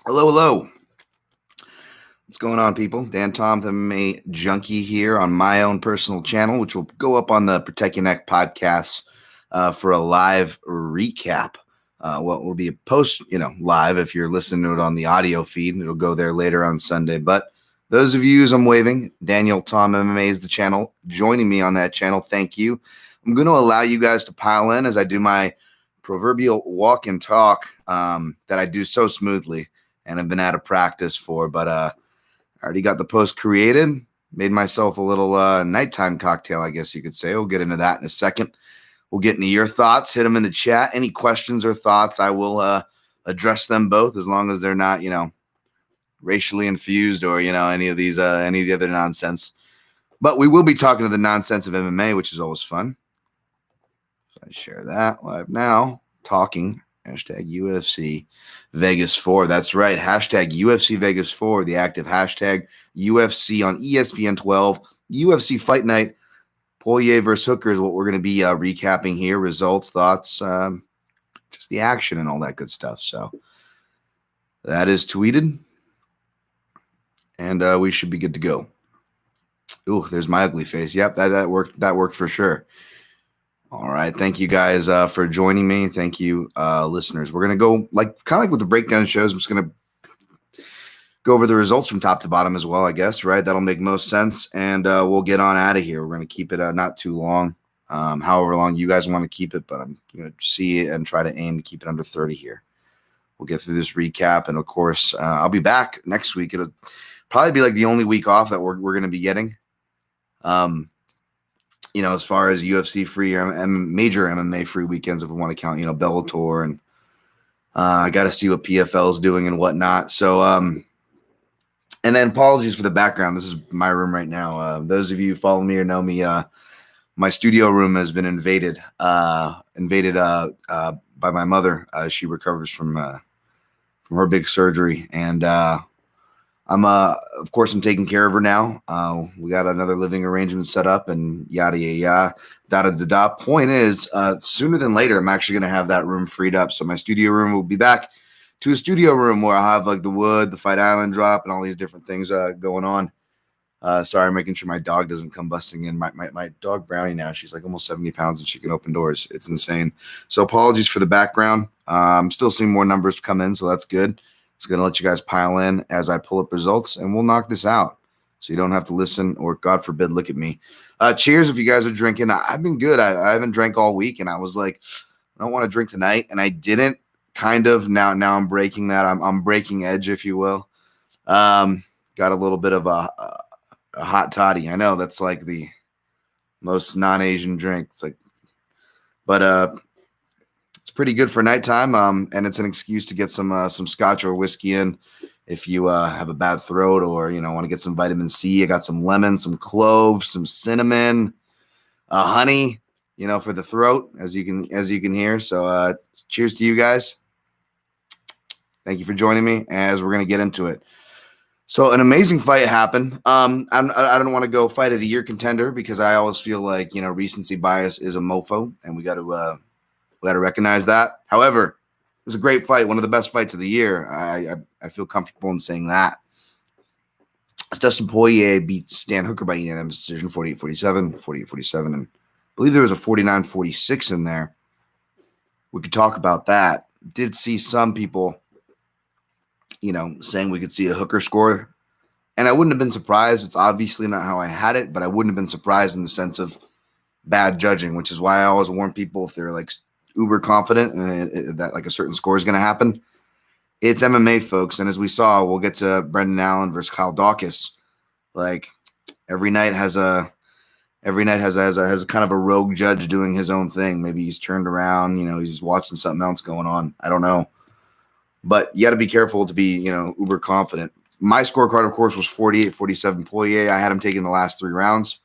Hello, hello. What's going on, people? Dan Tom, the MMA Junkie here on my own personal channel, which will go up on the Protect Your Neck podcast for a live recap. What will be a post, live if you're listening to it on the audio feed. It'll go there later on Sunday. But those of you, as I'm waving, Daniel Tom MMA is the channel. Joining me on that channel, thank you. I'm going to allow you guys to pile in as I do my proverbial walk and talk that I do so smoothly and I've been out of practice for, but I already got the post created, made myself a little nighttime cocktail, I guess you could say. We'll get into that in a second. We'll get into your thoughts, hit them in the chat. Any questions or thoughts, I will address them both as long as they're not, racially infused or, any of these, any of the other nonsense. But we will be talking to the nonsense of MMA, which is always fun. So I share that live now, talking. Hashtag UFC Vegas 4. That's right. Hashtag UFC Vegas 4, the active hashtag UFC on ESPN 12. UFC Fight Night. Poirier versus Hooker is what we're going to be recapping here. Results, thoughts, just the action and all that good stuff. So that is tweeted. And we should be good to go. Ooh, there's my ugly face. Yep, that worked. That worked for sure. All right. Thank you guys for joining me. Thank you, listeners. We're going to go kind of like with the breakdown shows. I'm just going to go over the results from top to bottom as well, I guess, right? That'll make most sense. And we'll get on out of here. We're going to keep it not too long, however long you guys want to keep it. But I'm going to see it and try to aim to keep it under 30 here. We'll get through this recap. And, of course, I'll be back next week. It'll probably be like the only week off that we're going to be getting. As far as UFC free or major MMA free weekends, if we want to count, Bellator, and I got to see what PFL is doing and whatnot. So, and then apologies for the background. This is my room right now. Those of you who follow me or know me, my studio room has been invaded by my mother. She recovers from her big surgery, and of course, I'm taking care of her now. We got another living arrangement set up and yada, yada, yada, da, da. Point is, sooner than later, I'm actually going to have that room freed up. So my studio room will be back to a studio room where I'll have like the wood, the Fight Island drop, and all these different things going on. Sorry, I'm making sure my dog doesn't come busting in. My dog Brownie now, she's like almost 70 pounds and she can open doors. It's insane. So apologies for the background. I'm still seeing more numbers come in, so that's good. Just going to let you guys pile in as I pull up results, and we'll knock this out so you don't have to listen or, God forbid, look at me. Cheers if you guys are drinking. I've been good. I haven't drank all week, and I was like, I don't want to drink tonight, and I didn't. Kind of. Now I'm breaking that. I'm breaking edge, if you will. Got a little bit of a hot toddy. I know that's like the most non-Asian drink. It's like, but it's pretty good for nighttime, and it's an excuse to get some scotch or whiskey in if you have a bad throat or want to get some vitamin C. I got some lemon, some cloves, some cinnamon, honey, for the throat, as you can hear. So cheers to you guys. Thank you for joining me as we're gonna get into it. So an amazing fight happened. I don't want to go fight of the year contender because I always feel like recency bias is a mofo, and we got to recognize that. However, it was a great fight, one of the best fights of the year. I feel comfortable in saying that. Dustin Poirier beat Stan Hooker by unanimous decision, 48-47, 48-47, and I believe there was a 49-46 in there. We could talk about that. Did see some people, saying we could see a Hooker score, and I wouldn't have been surprised. It's obviously not how I had it, but I wouldn't have been surprised in the sense of bad judging, which is why I always warn people if they're like uber confident and that like a certain score is going to happen. It's MMA, folks, and as we saw, we'll get to Brendan Allen versus Kyle Dawkins. Like every night has a kind of a rogue judge doing his own thing. Maybe he's turned around, he's watching something else going on. I don't know, but you got to be careful to be uber confident. My scorecard, of course, was 48-47 Poirier. I had him taking the last 3 rounds,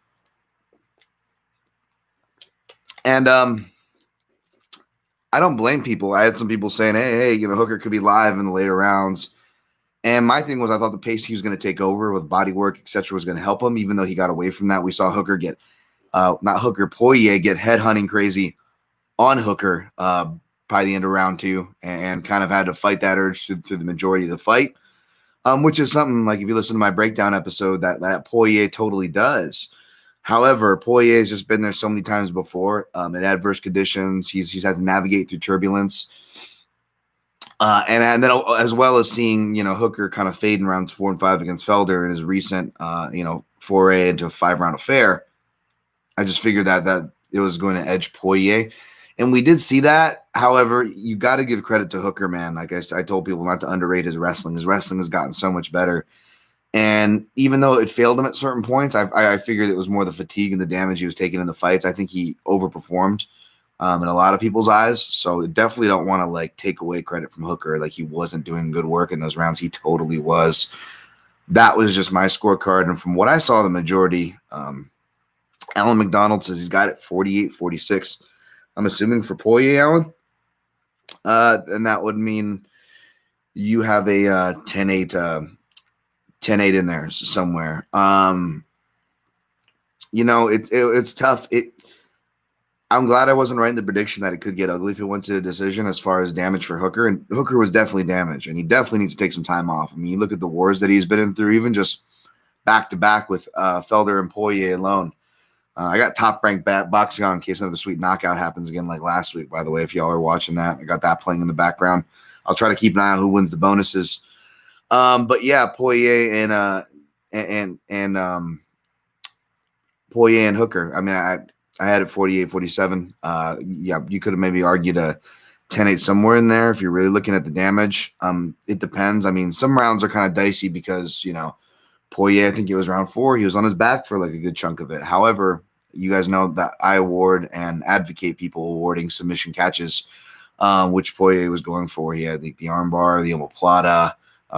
and I don't blame people. I had some people saying, hey, Hooker could be live in the later rounds. And my thing was I thought the pace he was going to take over with body work, et cetera, was going to help him, even though he got away from that. We saw Hooker Poirier get head hunting crazy on Hooker, by the end of round 2 and kind of had to fight that urge through the majority of the fight, which is something like if you listen to my breakdown episode that Poirier totally does. However, Poirier has just been there so many times before in adverse conditions. He's had to navigate through turbulence. And then as well as seeing, Hooker kind of fade in rounds 4 and 5 against Felder in his recent, foray into a 5-round affair, I just figured that it was going to edge Poirier. And we did see that. However, you got to give credit to Hooker, man. Like I told people not to underrate his wrestling. His wrestling has gotten so much better. And even though it failed him at certain points, I figured it was more the fatigue and the damage he was taking in the fights. I think he overperformed in a lot of people's eyes. So definitely don't want to take away credit from Hooker. Like he wasn't doing good work in those rounds. He totally was. That was just my scorecard. And from what I saw, the majority, Alan McDonald says he's got it 48-46. I'm assuming for Poirier, Alan. And that would mean you have a 10-8 in there somewhere. It's tough. I'm glad I wasn't right in the prediction that it could get ugly if it went to a decision as far as damage for Hooker. And Hooker was definitely damaged, and he definitely needs to take some time off. I mean, you look at the wars that he's been in through, even just back-to-back with Felder and Poirier alone. I got top-ranked boxing on in case another sweet knockout happens again like last week, by the way, if y'all are watching that. I got that playing in the background. I'll try to keep an eye on who wins the bonuses. But yeah, Poirier and Poirier and Hooker. I mean, I had it 48-47. Yeah, you could have maybe argued a 10-8 somewhere in there if you're really looking at the damage. It depends. I mean, some rounds are kind of dicey because, Poirier, I think it was round 4. He was on his back for a good chunk of it. However, you guys know that I award and advocate people awarding submission catches, which Poirier was going for. He had the armbar, the omoplata,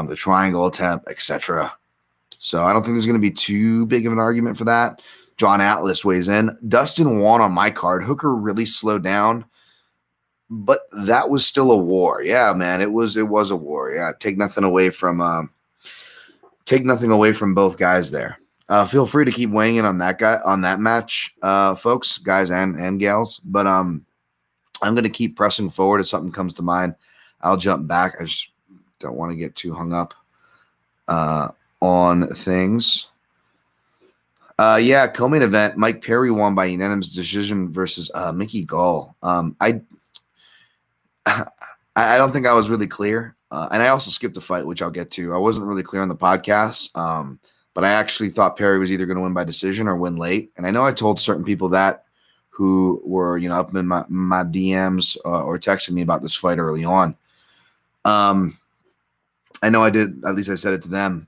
the triangle attempt, etc. So I don't think there's going to be too big of an argument for that. John Atlas weighs in. Dustin won on my card. Hooker really slowed down, but that was still a war. Yeah, man, it was a war. Yeah, take nothing away from both guys there. Feel free to keep weighing in on that match, folks, guys and gals. But I'm going to keep pressing forward. If something comes to mind, I'll jump back. I just don't want to get too hung up on things. Co-main event, Mike Perry won by unanimous decision versus Mickey Gall. I don't think I was really clear. And I also skipped a fight, which I'll get to. I wasn't really clear on the podcast, but I actually thought Perry was either going to win by decision or win late. And I know I told certain people that who were, up in my DMs or texting me about this fight early on. I know I did. At least I said it to them.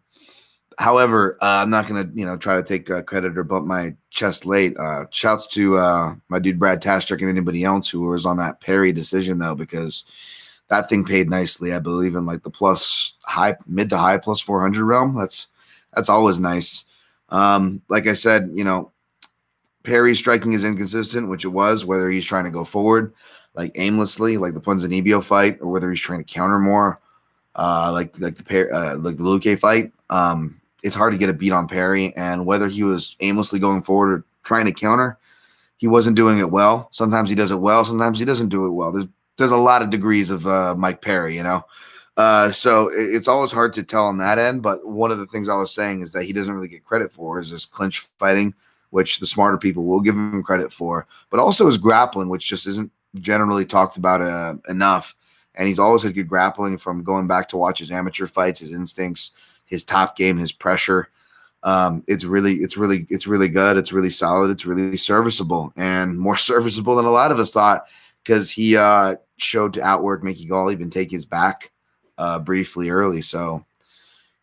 However, I'm not going to, try to take credit or bump my chest late. Shouts to my dude Brad Tastrick and anybody else who was on that Perry decision, though, because that thing paid nicely. I believe in the mid to high plus 400 realm. That's always nice. Like I said, Perry's striking is inconsistent, which it was, whether he's trying to go forward aimlessly, like the Ponzinibbio fight, or whether he's trying to counter more, like the Luque fight. It's hard to get a beat on Perry, and whether he was aimlessly going forward or trying to counter, he wasn't doing it well. Sometimes he does it well, sometimes he doesn't do it well. There's a lot of degrees of Mike Perry, so it's always hard to tell on that end. But one of the things I was saying is that he doesn't really get credit for is his clinch fighting, which the smarter people will give him credit for, but also his grappling, which just isn't generally talked about enough. And he's always had good grappling from going back to watch his amateur fights, his instincts, his top game, his pressure. It's really good. It's really solid. It's really serviceable, and more serviceable than a lot of us thought, because he showed to outwork Mickey Gall, even take his back briefly early. So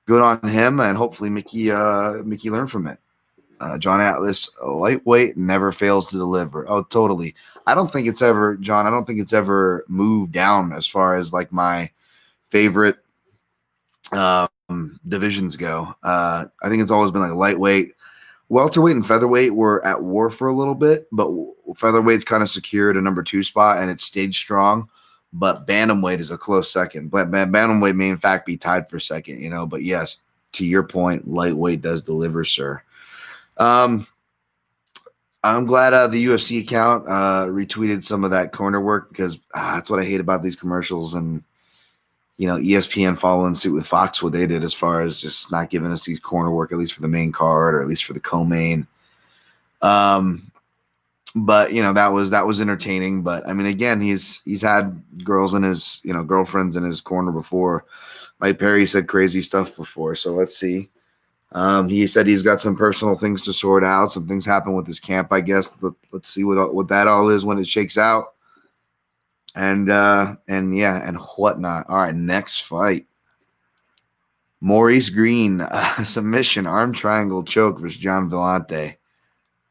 good on him, and hopefully Mickey learned from it. John Atlas, lightweight, never fails to deliver. Oh, totally. I don't think it's ever moved down as far as my favorite divisions go. I think it's always been lightweight. Welterweight and featherweight were at war for a little bit, but featherweight's kind of secured a number 2 spot, and it stayed strong. But bantamweight is a close second. But bantamweight may in fact be tied for second, But yes, to your point, lightweight does deliver, sir. I I'm glad the UFC account retweeted some of that corner work, because that's what I hate about these commercials, and ESPN following suit with Fox, what they did as far as just not giving us these corner work, at least for the main card or at least for the co-main. But that was entertaining. But I mean, again, he's had girls in his girlfriends in his corner before. Mike Perry said crazy stuff before, so let's see. He said he's got some personal things to sort out. Some things happen with his camp, I guess. Let's see what that all is when it shakes out. And whatnot. All right, next fight. Maurice Green, submission, arm triangle choke versus John Vellante.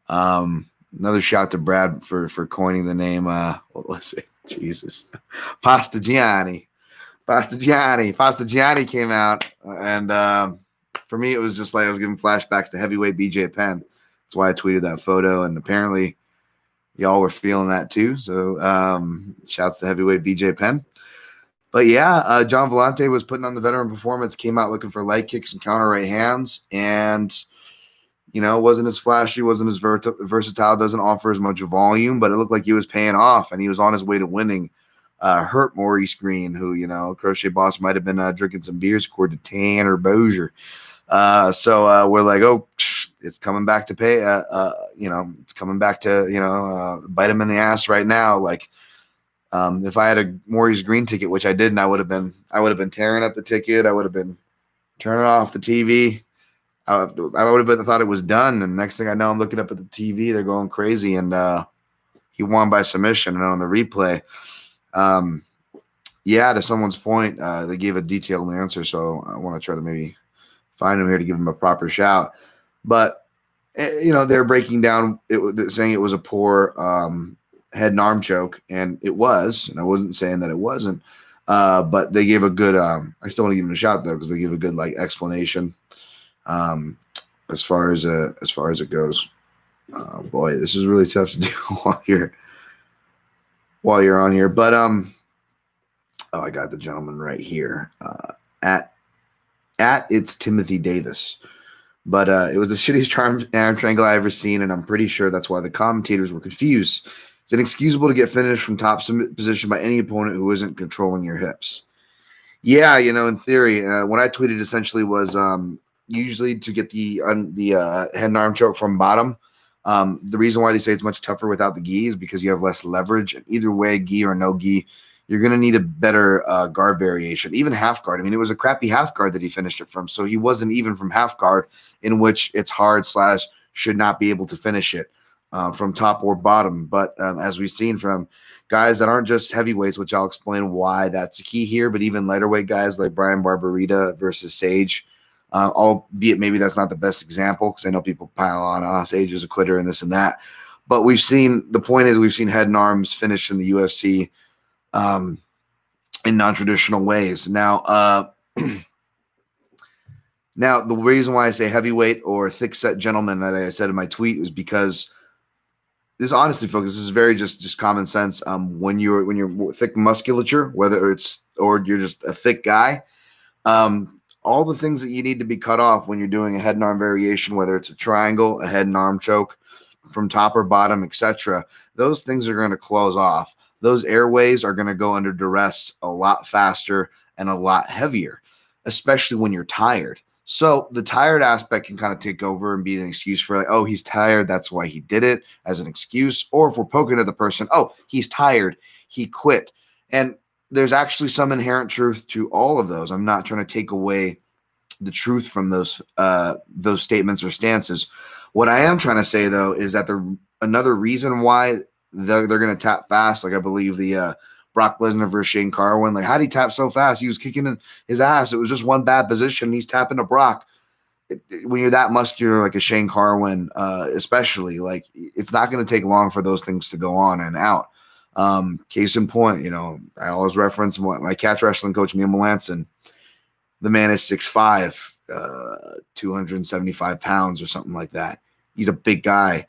Another shout to Brad for coining the name. What was it? Jesus. Pastagiani came out, and for me, it was just like I was giving flashbacks to heavyweight BJ Penn. That's why I tweeted that photo, and apparently y'all were feeling that too. So shouts to heavyweight BJ Penn. But yeah, John Vellante was putting on the veteran performance, came out looking for leg kicks and counter right hands, and wasn't as flashy, wasn't as versatile, doesn't offer as much volume, but it looked like he was paying off, and he was on his way to winning. Hurt Maurice Green, who, Crochet Boss might have been drinking some beers, according to Tanner Bozier. So we're like, oh, it's coming back to pay. It's coming back to, bite him in the ass right now. Like, if I had a Maurice Green ticket, which I didn't, I would have been tearing up the ticket. I would have been turning off the TV. I would have thought it was done. And next thing I know, I'm looking up at the TV. They're going crazy. And he won by submission. And on the replay, to someone's point, they gave a detailed answer. So I want to try to maybe find him here to give him a proper shout. But, they're breaking down it, saying it was a poor head and arm choke. And it was. And I wasn't saying that it wasn't. But they gave a good I still want to give him a shout, though, because they gave a good explanation. As far as it goes. Boy, this is really tough to do while you're on here. But I got the gentleman right here. At it's Timothy Davis. But it was the shittiest arm triangle I ever seen, and I'm pretty sure that's why the commentators were confused. It's inexcusable to get finished from top position by any opponent who isn't controlling your hips. Yeah, in theory, what I tweeted essentially was usually to get the head and arm choke from bottom. The reason why they say it's much tougher without the gi is because you have less leverage. And either way, gi or no gi, you're going to need a better guard variation, even half guard. I mean, it was a crappy half guard that he finished it from. So he wasn't even from half guard, in which it's hard / should not be able to finish it from top or bottom. But as we've seen from guys that aren't just heavyweights, which I'll explain why that's the key here, but even lighter weight guys like Brian Barberita versus Sage, albeit maybe that's not the best example, because I know people pile on, Sage is a quitter and this and that. But the point is we've seen head and arms finish in the UFC in non-traditional ways. Now, now the reason why I say heavyweight or thick-set gentleman that I said in my tweet is because this, honestly, folks, this is very just common sense. When you're thick musculature, whether or you're just a thick guy, all the things that you need to be cut off when you're doing a head and arm variation, whether it's a triangle, a head and arm choke from top or bottom, etc., those things are going to close off. Those airways are going to go under duress a lot faster and a lot heavier, especially when you're tired. So the tired aspect can kind of take over and be an excuse for oh, he's tired, that's why he did it, as an excuse. Or if we're poking at the person, oh, he's tired, he quit. And there's actually some inherent truth to all of those. I'm not trying to take away the truth from those statements or stances. What I am trying to say, though, is that another reason why they're going to tap fast, like I believe the Brock Lesnar versus Shane Carwin, like, how did he tap so fast? He was kicking in his ass. It was just one bad position, and he's tapping to Brock. When you're that muscular, like a Shane Carwin, especially, like, it's not going to take long for those things to go on and out. Case in point, I always reference my catch wrestling coach, Neil Melanson. The man is 6'5", 275 pounds or something like that. He's a big guy.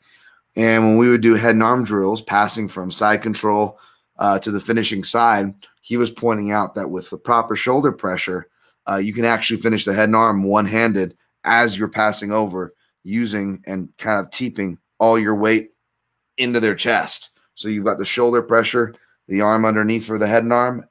And when we would do head and arm drills, passing from side control to the finishing side, he was pointing out that with the proper shoulder pressure, you can actually finish the head and arm one-handed as you're passing over, using and kind of keeping all your weight into their chest. So you've got the shoulder pressure, the arm underneath for the head and arm,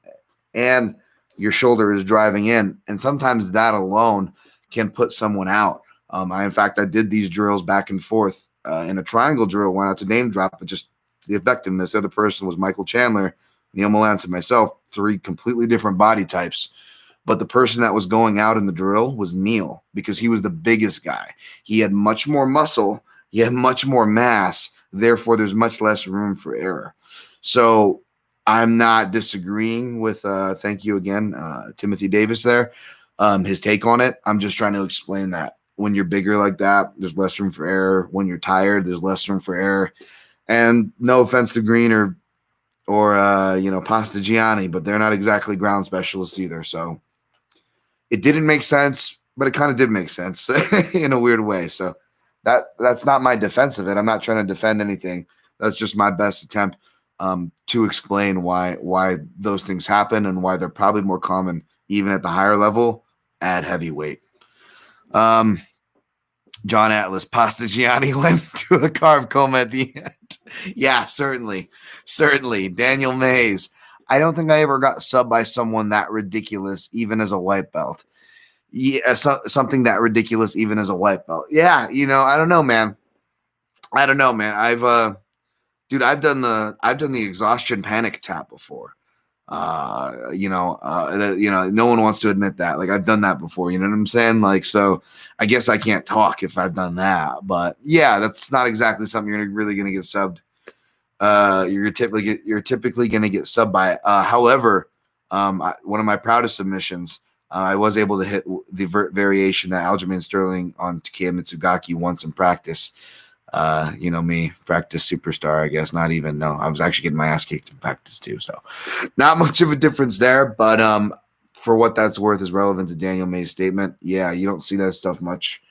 and your shoulder is driving in. And sometimes that alone can put someone out. In fact, I did these drills back and forth in a triangle drill, went out to name drop, but just the effectiveness. The other person was Michael Chandler, Neil Malance, and myself, 3 completely different body types. But the person that was going out in the drill was Neil because he was the biggest guy. He had much more muscle. He had much more mass. Therefore, there's much less room for error. So I'm not disagreeing with, thank you again, Timothy Davis there, his take on it. I'm just trying to explain that when you're bigger like that, there's less room for error. When you're tired, there's less room for error. And no offense to Green or Pastagiani, but they're not exactly ground specialists either. So it didn't make sense, but it kind of did make sense in a weird way. So that's not my defense of it. I'm not trying to defend anything. That's just my best attempt to explain why those things happen and why they're probably more common even at the higher level at heavyweight. John Atlas, Pastagiani went to a carb coma at the end. Yeah, certainly. Daniel Mays. I don't think I ever got subbed by someone that ridiculous, even as a white belt. Yeah, something that ridiculous, even as a white belt. Yeah, I don't know, man. I've done the exhaustion panic tap before. No one wants to admit that. Like, I've done that before. You know what I'm saying? Like, so I guess I can't talk if I've done that. But yeah, that's not exactly something you're really going to get subbed. You're typically going to get subbed by. However, one of my proudest submissions, I was able to hit the variation that Aljamain Sterling on Takeya Mitsugaki once in practice. Me, practice superstar, I guess. Not even, no. I was actually getting my ass kicked in practice too. So not much of a difference there, but for what that's worth is relevant to Daniel May's statement. Yeah, you don't see that stuff much.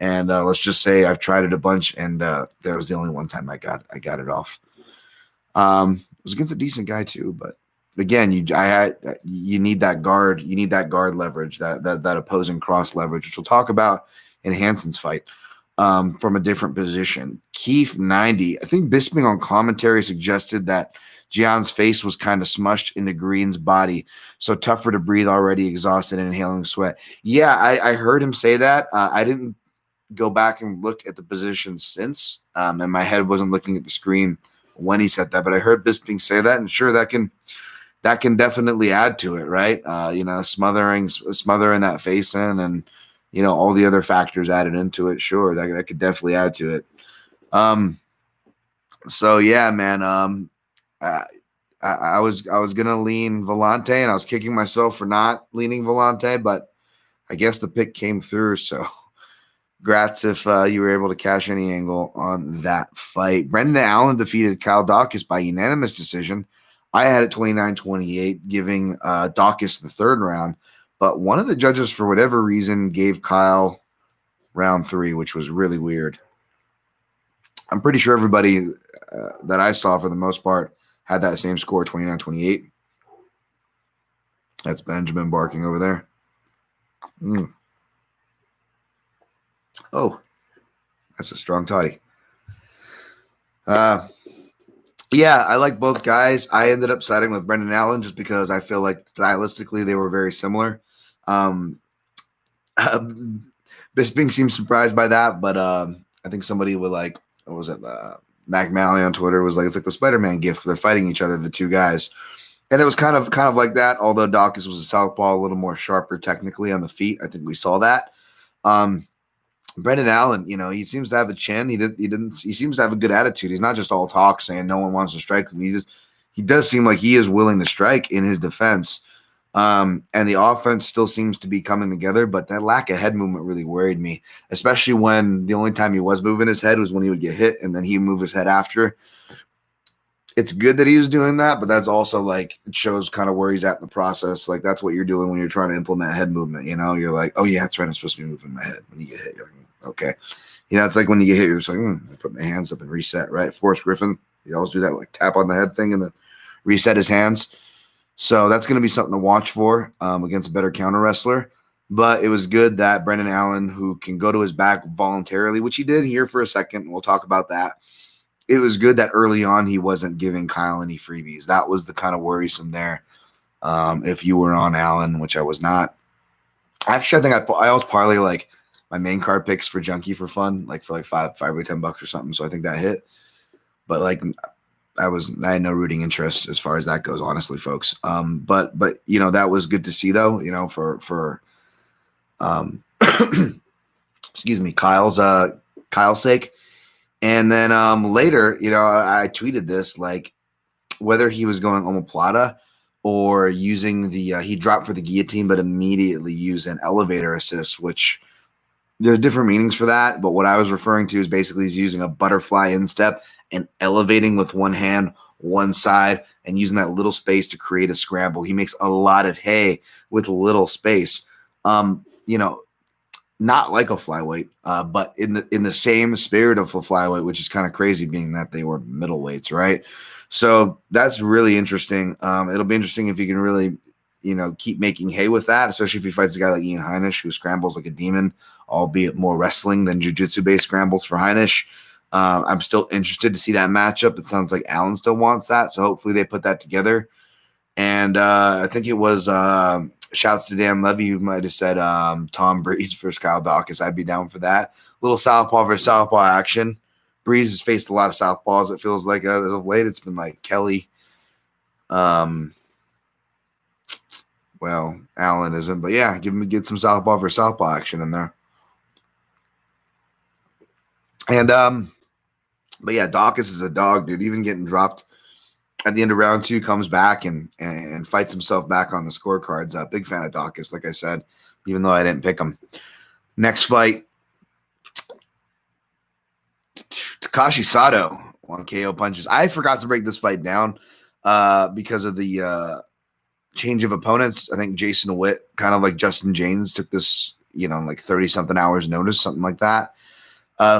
And let's just say I've tried it a bunch, and there was the only one time I got it off. It was against a decent guy too, but again, you need that guard. You need that guard leverage, that opposing cross leverage, which we'll talk about in Hanson's fight. From a different position. Keith 90. I think Bisping on commentary suggested that Jian's face was kind of smushed into Green's body, so tougher to breathe, already exhausted and inhaling sweat. Yeah, I heard him say that. I didn't go back and look at the position since, and my head wasn't looking at the screen when he said that, but I heard Bisping say that, and sure, that can definitely add to it, right? Smothering that face in, and all the other factors added into it. Sure, that could definitely add to it. So yeah, man. I was gonna lean Volante, and I was kicking myself for not leaning Volante, but I guess the pick came through. So, grats if you were able to cash any angle on that fight. Brendan Allen defeated Kyle Dawkins by unanimous decision. I had it 29-28, giving Dawkins the third round. But one of the judges, for whatever reason, gave Kyle round 3, which was really weird. I'm pretty sure everybody that I saw, for the most part, had that same score, 29-28. That's Benjamin barking over there. Oh, that's a strong toddy. Yeah, I like both guys. I ended up siding with Brendan Allen just because I feel like stylistically they were very similar. Bisping seems surprised by that, but I think somebody would like, what was it? Mac Malley on Twitter was like, it's like the Spider-Man gift. They're fighting each other, the two guys. And it was kind of like that, although Dawkins was a southpaw, a little more sharper technically on the feet. I think we saw that. Brendan Allen, he seems to have a chin. He seems to have a good attitude. He's not just all talk saying no one wants to strike him. He does seem like he is willing to strike in his defense. And the offense still seems to be coming together, but that lack of head movement really worried me, especially when the only time he was moving his head was when he would get hit and then he would move his head after. It's good that he was doing that, but that's also like, it shows kind of where he's at in the process. Like, that's what you're doing when you're trying to implement head movement. You're like, oh yeah, that's right, I'm supposed to be moving my head. When you get hit, you're like, okay. It's like when you get hit, you're just like, I put my hands up and reset, right? Forrest Griffin, he always do that, like tap on the head thing and then reset his hands. So that's going to be something to watch for against a better counter wrestler. But it was good that Brendan Allen, who can go to his back voluntarily, which he did here for a second, we'll talk about that, it was good that early on he wasn't giving Kyle any freebies. That was the kind of worrisome there. If you were on Allen, which I was not. Actually, I think I always parlay like my main card picks for Junkie for fun, like for like five or $10 or something. So I think that hit. But like I had no rooting interest as far as that goes, honestly, folks. But that was good to see though, for excuse me, Kyle's sake. And then later, I tweeted this, like whether he was going omoplata or using he dropped for the guillotine, but immediately used an elevator assist, which there's different meanings for that. But what I was referring to is basically he's using a butterfly instep and elevating with one hand, one side, and using that little space to create a scramble. He makes a lot of hay with little space. Not like a flyweight, but in the same spirit of a flyweight, which is kind of crazy, being that they were middleweights, right? So that's really interesting. It'll be interesting if you can really, keep making hay with that, especially if he fights a guy like Ian Heinisch, who scrambles like a demon, albeit more wrestling than jiu-jitsu based scrambles for Heinisch. I'm still interested to see that matchup. It sounds like Allen still wants that, so hopefully they put that together. And I think it was shouts to Dan Levy, who might have said Tom Breeze versus Kyle Dawkins. I'd be down for that. Little southpaw versus southpaw action. Breeze has faced a lot of southpaws. It feels like as of late, it's been like Kelly. Well, Allen isn't, but yeah, get some southpaw versus southpaw action in there. And but yeah, Dawkins is a dog, dude. Even getting dropped at the end of round 2, comes back and fights himself back on the scorecards. Big fan of Dawkins, like I said, even though I didn't pick him. Next fight, Takashi Sato on KO punches. I forgot to break this fight down because of the change of opponents. I think Jason Witt, kind of like Justin James, took this, like 30-something hours notice, something like that.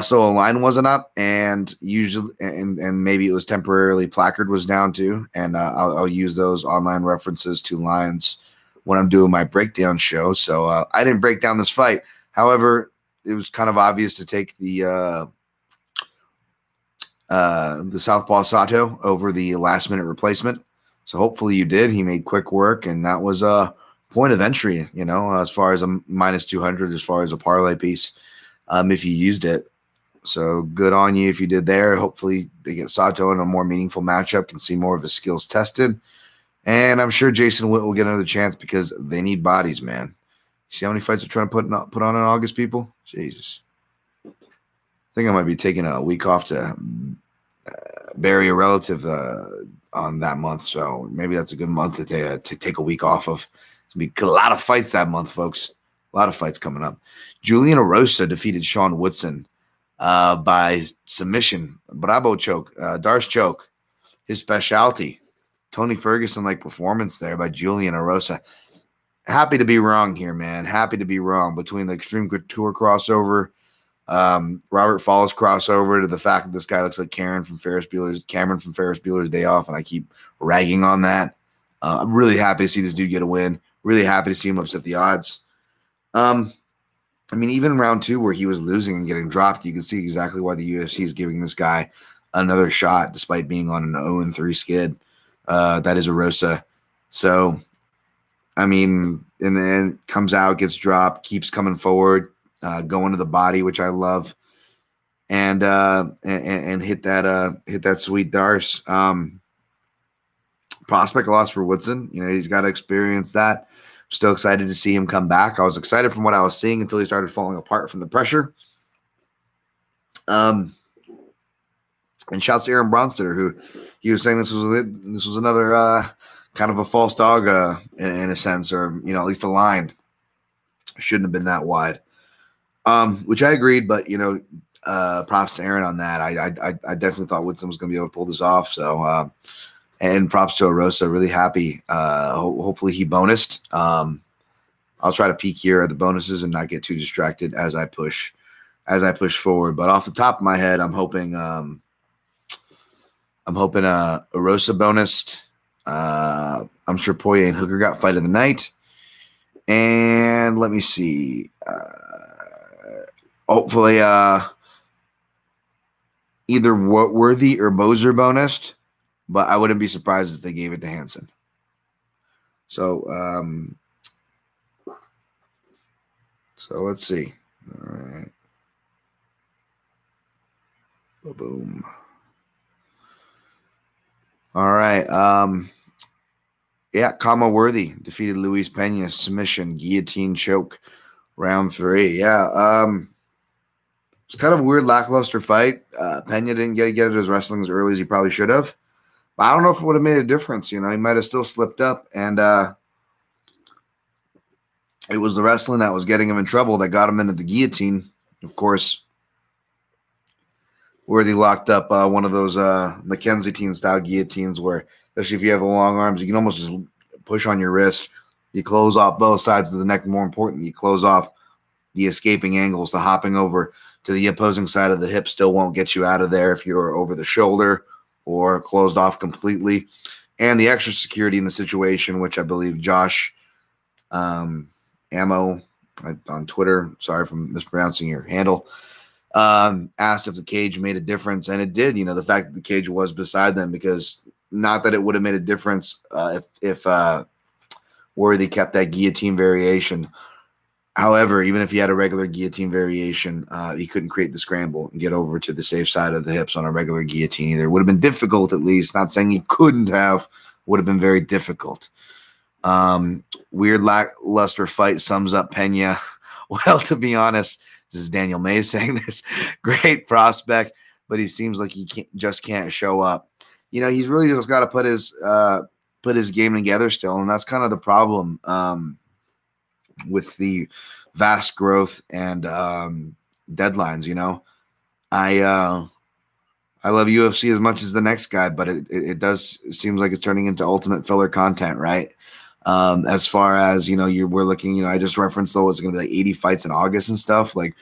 So a line wasn't up, and usually, and maybe it was temporarily placard was down too. And I'll use those online references to lines when I'm doing my breakdown show. So I didn't break down this fight. However, it was kind of obvious to take the Southpaw Sato over the last minute replacement. So hopefully you did. He made quick work, and that was a point of entry, as far as a minus 200, as far as a parlay piece, if you used it. So good on you if you did there. Hopefully they get Sato in a more meaningful matchup, can see more of his skills tested. And I'm sure Jason Witt will get another chance because they need bodies, man. See how many fights they're trying to put on in August, people? Jesus. I think I might be taking a week off to bury a relative on that month. So maybe that's a good month to take a week off of. It's going to be a lot of fights that month, folks. A lot of fights coming up. Julian Erosa defeated Sean Woodson by submission. Bravo choke. Darce choke. His specialty. Tony Ferguson-like performance there by Julian Erosa. Happy to be wrong here, man. Happy to be wrong. Between the Extreme Couture crossover, Robert Falls crossover, to the fact that this guy looks like Cameron from Ferris Bueller's Day Off, and I keep ragging on that. I'm really happy to see this dude get a win. Really happy to see him upset the odds. Even round 2 where he was losing and getting dropped, you can see exactly why the UFC is giving this guy another shot despite being on an 0-3 skid. That is Erosa. So, in the end, comes out, gets dropped, keeps coming forward, going to the body, which I love, and hit that sweet Darce. Prospect loss for Woodson. He's got to experience that. Still excited to see him come back. I was excited from what I was seeing until he started falling apart from the pressure. And shouts to Aaron Bronsteter, who he was saying this was another kind of a false dog in a sense, or at least the line shouldn't have been that wide. Which I agreed, but props to Aaron on that. I definitely thought Woodson was going to be able to pull this off. So and props to Erosa. Really happy. Hopefully he bonused. I'll try to peek here at the bonuses and not get too distracted as I push forward. But off the top of my head, I'm hoping Erosa bonused. I'm sure Poirier and Hooker got fight of the night. And let me see. Hopefully, either Worthy or Moser bonused, but I wouldn't be surprised if they gave it to Hansen. So let's see. All right. Boom. All right. Yeah, Kama Worthy defeated Luis Pena, submission, guillotine choke, round 3. Yeah. It's kind of a weird, lackluster fight. Pena didn't get at his wrestling as early as he probably should have. But I don't know if it would have made a difference. He might have still slipped up. And it was the wrestling that was getting him in trouble that got him into the guillotine. Of course, Worthy locked up one of those Mackenzie style guillotines where, especially if you have the long arms, you can almost just push on your wrist. You close off both sides of the neck. More important, you close off the escaping angles. The hopping over to the opposing side of the hip still won't get you out of there if you're over the shoulder or closed off completely. And the extra security in the situation, which I believe Josh Ammo on Twitter, sorry for mispronouncing your handle, asked if the cage made a difference, and it did. The fact that the cage was beside them, because not that it would have made a difference if Worthy kept that guillotine variation. However, even if he had a regular guillotine variation, he couldn't create the scramble and get over to the safe side of the hips on a regular guillotine either. It would have been difficult, at least. Not saying he couldn't have. Would have been very difficult. Weird lackluster fight sums up Pena. Well, to be honest, this is Daniel May saying this. Great prospect, but he seems like he can't show up. He's really just got to put his game together still, and that's kind of the problem with the vast growth and deadlines. I love UFC as much as the next guy, but it seems like it's turning into ultimate filler content, right? As far as, we're looking, I just referenced, though, it's going to be like 80 fights in August and stuff. Like,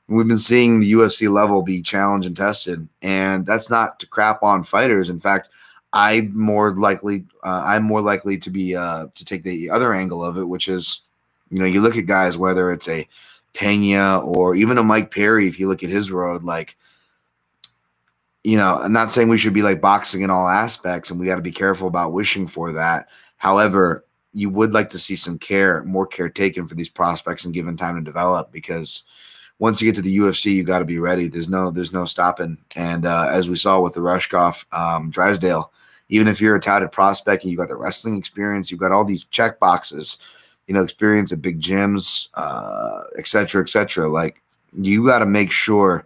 we've been seeing the UFC level be challenged and tested, and that's not to crap on fighters. In fact, I'm more likely to be to take the other angle of it, which is, you look at guys, whether it's a Pena or even a Mike Perry, if you look at his road, like, I'm not saying we should be like boxing in all aspects, and we got to be careful about wishing for that. However, you would like to see some more care taken for these prospects and given time to develop, because once you get to the UFC, you got to be ready. There's no stopping. And as we saw with the Rushkoff, Drysdale, even if you're a touted prospect and you got the wrestling experience, you've got all these check boxes, experience at big gyms, et cetera, like, you got to make sure,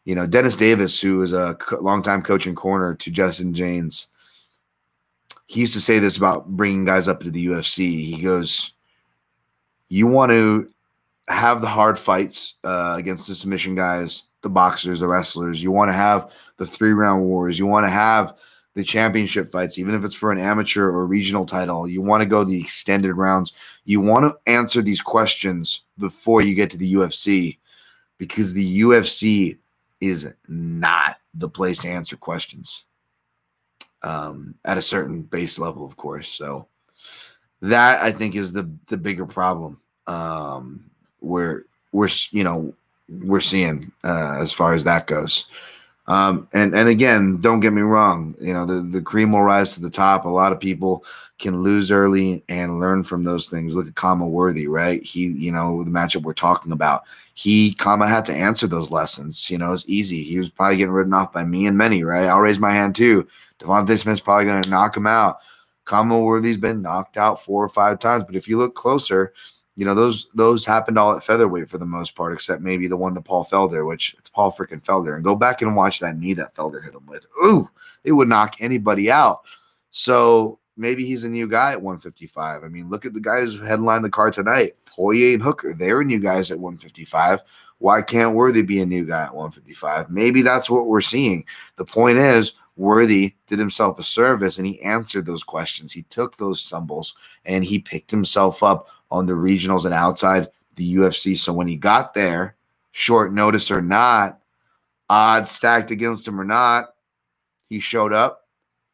Dennis Davis, who is a longtime coach and corner to Justin James, he used to say this about bringing guys up into the UFC. He goes, you want to have the hard fights against the submission guys, the boxers, the wrestlers. You want to have the 3-round wars. You want to have the championship fights, even if it's for an amateur or regional title. You want to go the extended rounds. You want to answer these questions before you get to the UFC, because the UFC is not the place to answer questions at a certain base level, of course. So that, I think, is the bigger problem we're seeing as far as that goes. And again, don't get me wrong, the cream will rise to the top. A lot of people can lose early and learn from those things. Look at Kama Worthy, right? He, the matchup we're talking about, Kama had to answer those lessons. It's easy. He was probably getting ridden off by me and many, right? I'll raise my hand too. Devontae Smith's probably going to knock him out. Kama Worthy's been knocked out 4 or 5 times, but if you look closer, those happened all at featherweight for the most part, except maybe the one to Paul Felder, which it's Paul freaking Felder. And go back and watch that knee that Felder hit him with. Ooh, it would knock anybody out. So maybe he's a new guy at 155. I mean, look at the guys who headlined the card tonight. Poirier and Hooker, they were new guys at 155. Why can't Worthy be a new guy at 155? Maybe that's what we're seeing. The point is, Worthy did himself a service, and he answered those questions. He took those stumbles, and he picked himself up on the regionals and outside the UFC. So when he got there, short notice or not, odds stacked against him or not, he showed up.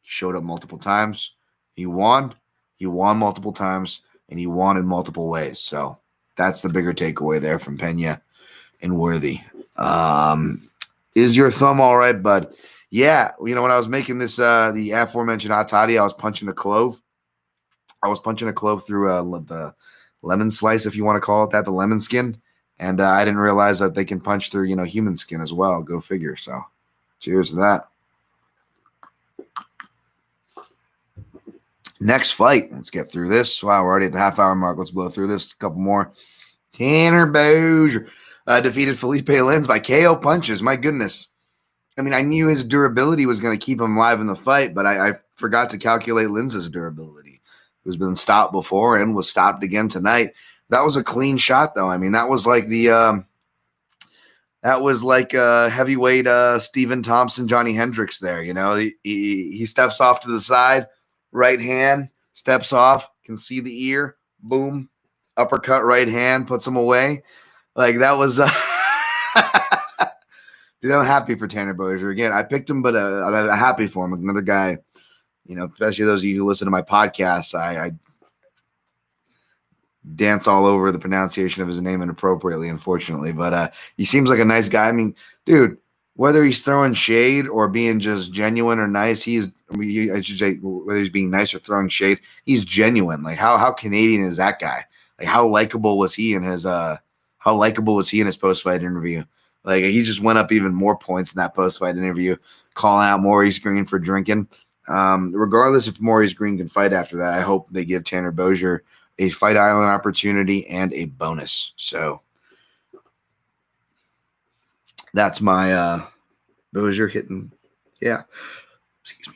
He showed up multiple times. He won. He won multiple times, and he won in multiple ways. So that's the bigger takeaway there from Pena and Worthy. Is your thumb all right, bud? Yeah, when I was making this, the aforementioned hot toddy, I was punching a clove. I was punching a clove through the lemon slice, if you want to call it that, the lemon skin. And I didn't realize that they can punch through, human skin as well. Go figure. So cheers to that. Next fight. Let's get through this. Wow, we're already at the half-hour mark. Let's blow through this. A couple more. Tanner Bozier defeated Felipe Lins by KO punches. My goodness. I mean, I knew his durability was going to keep him alive in the fight, but I forgot to calculate Linz's durability, who's been stopped before and was stopped again tonight. That was a clean shot, though. I mean, that was like heavyweight Stephen Thompson, Johnny Hendricks there. He steps off to the side, right hand, steps off, can see the ear, boom, uppercut, right hand, puts him away. Like that was dude, I'm happy for Tanner Bozier. Again, I picked him, but I'm happy for him. Another guy, especially those of you who listen to my podcasts, I dance all over the pronunciation of his name inappropriately, unfortunately. But he seems like a nice guy. I mean, dude, whether he's throwing shade or being just genuine or nice, I should say, whether he's being nice or throwing shade, he's genuine. Like how Canadian is that guy? Like how likable was he in his post-fight interview? Like he just went up even more points in that post-fight interview, calling out Maurice Green for drinking. Regardless if Maurice Green can fight after that, I hope they give Tanner Bozier a Fight Island opportunity and a bonus. So that's my Bozier hitting. Yeah. Excuse me.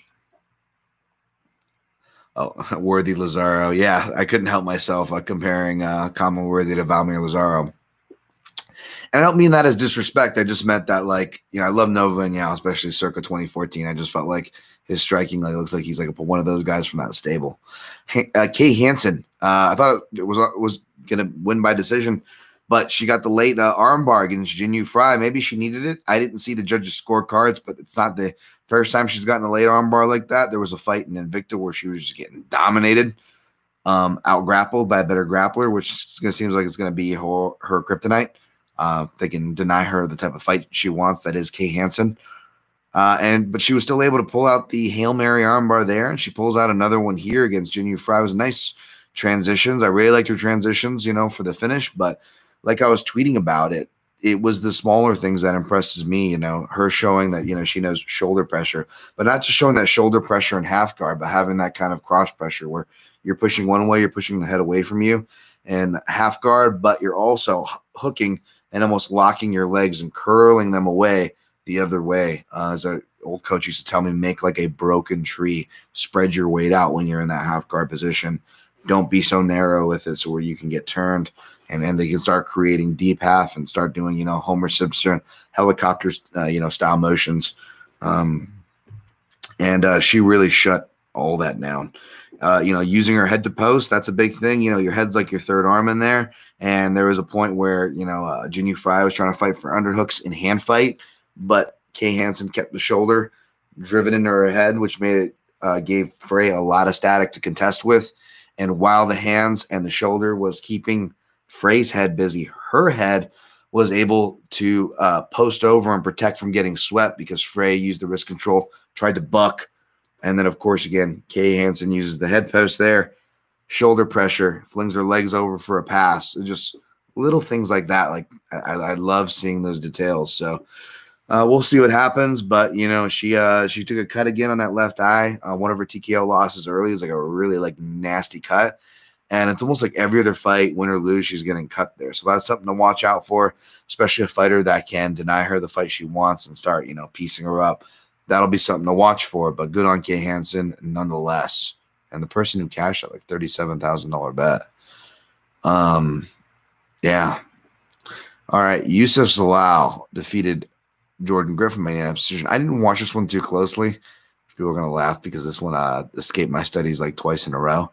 Oh, Worthy Lazaro. Yeah, I couldn't help myself comparing Kama Worthy to Valmir Lazaro. And I don't mean that as disrespect. I just meant that, I love Nova and Yao, especially circa 2014. I just felt like his striking looks like he's like one of those guys from that stable. Kay Hansen, I thought it was going to win by decision, but she got the late armbar against Jinyu Fry. Maybe she needed it. I didn't see the judges' scorecards, but it's not the first time she's gotten a late armbar like that. There was a fight in Invicta where she was just getting dominated, out-grappled by a better grappler, which seems like it's going to be her kryptonite. They can deny her the type of fight she wants. That is Kay Hansen. But she was still able to pull out the Hail Mary armbar there, and she pulls out another one here against Jinyu Fry. It was nice transitions. I really liked her transitions, for the finish. But like I was tweeting about it, it was the smaller things that impresses me, her showing that, she knows shoulder pressure, but not just showing that shoulder pressure in half guard, but having that kind of cross pressure where you're pushing one way, you're pushing the head away from you and half guard, but you're also hooking and almost locking your legs and curling them away the other way. As an old coach used to tell me, make like a broken tree, spread your weight out when you're in that half guard position. Don't be so narrow with it so where you can get turned and they can start creating deep half and start doing, Homer Simpson helicopters, style motions. She really shut all that down. Using her head to post, that's a big thing. Your head's like your third arm in there. And there was a point where, Jinyu Fry was trying to fight for underhooks in hand fight, but Kay Hansen kept the shoulder driven into her head, which made it, gave Frey a lot of static to contest with. And while the hands and the shoulder was keeping Frey's head busy, her head was able to post over and protect from getting swept because Frey used the wrist control, tried to buck. And then, of course, again, Kay Hansen uses the head post there, shoulder pressure, flings her legs over for a pass. Just little things like that. Like I love seeing those details. So we'll see what happens. But, she took a cut again on that left eye. One of her TKO losses early is like a really nasty cut. And it's almost like every other fight, win or lose, she's getting cut there. So that's something to watch out for, especially a fighter that can deny her the fight she wants and start, piecing her up. That'll be something to watch for, but good on Kay Hansen nonetheless. And the person who cashed at like $37,000 bet. Yeah. All right. Yusuf Zalal defeated Jordan Griffin by unanimous decision. I didn't watch this one too closely. People are going to laugh because this one escaped my studies like twice in a row.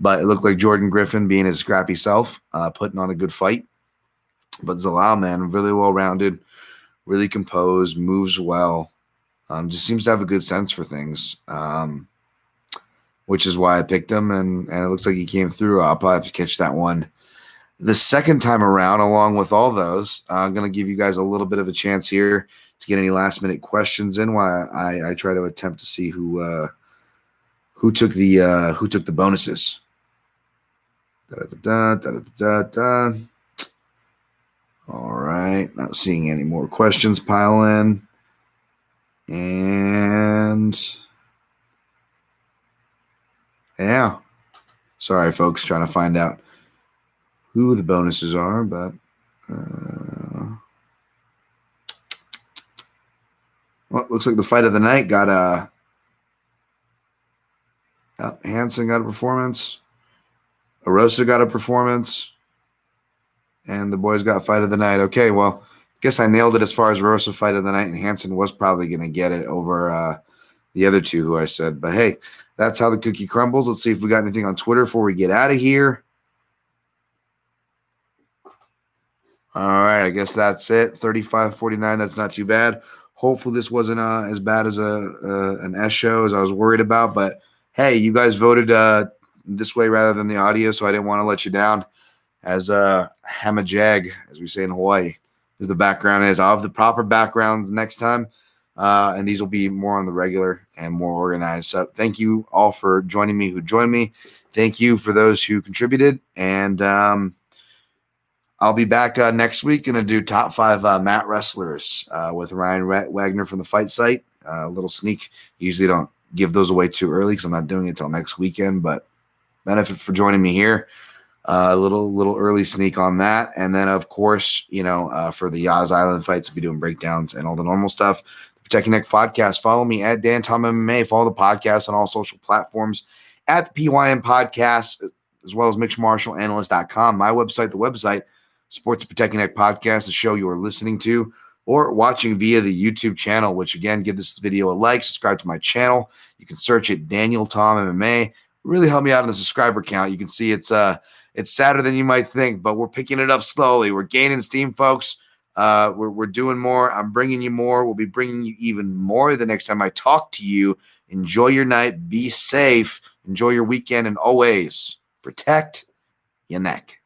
But it looked like Jordan Griffin being his scrappy self, putting on a good fight. But Zalal, man, really well-rounded, really composed, moves well. Just seems to have a good sense for things, which is why I picked him, and it looks like he came through. I'll probably have to catch that one the second time around along with all those. I'm going to give you guys a little bit of a chance here to get any last-minute questions in while I try to attempt to see who took the bonuses. All right, not seeing any more questions pile in. And yeah, sorry, folks, trying to find out who the bonuses are, but well, it looks like the fight of the night got Hansen got a performance, Arosa got a performance, and the boys got fight of the night. Okay, well, I guess I nailed it as far as Arosa fight of the night, and Hansen was probably going to get it over the other two who I said. But hey, that's how the cookie crumbles. Let's see if we got anything on Twitter before we get out of here. All right, I guess that's it. 35-49, that's not too bad. Hopefully this wasn't as bad as an S show as I was worried about. But hey, you guys voted this way rather than the audio, so I didn't want to let you down. As Hamajag, as we say in Hawaii, as the background is. I'll have the proper backgrounds next time, and these will be more on the regular and more organized. So thank you all for joining me who joined me. Thank you for those who contributed, and I'll be back next week. Going to do top 5 mat wrestlers with Ryan Wagner from the Fight Site. A little sneak. Usually don't give those away too early because I'm not doing it till next weekend, but benefit for joining me here. A little early sneak on that. And then, of course, for the Yaz Island fights, I'll be doing breakdowns and all the normal stuff. The Protect Your Neck podcast. Follow me at Dan Tom MMA. Follow the podcast on all social platforms at the PYM podcast, as well as mixedmartialanalyst.com. My website, the website, supports the Protect Your Neck podcast, the show you are listening to or watching via the YouTube channel, which, again, give this video a like, subscribe to my channel. You can search it, Daniel Tom MMA. Really help me out on the subscriber count. You can see it's sadder than you might think, but we're picking it up slowly. We're gaining steam, folks. We're doing more. I'm bringing you more. We'll be bringing you even more the next time I talk to you. Enjoy your night. Be safe. Enjoy your weekend. And always protect your neck.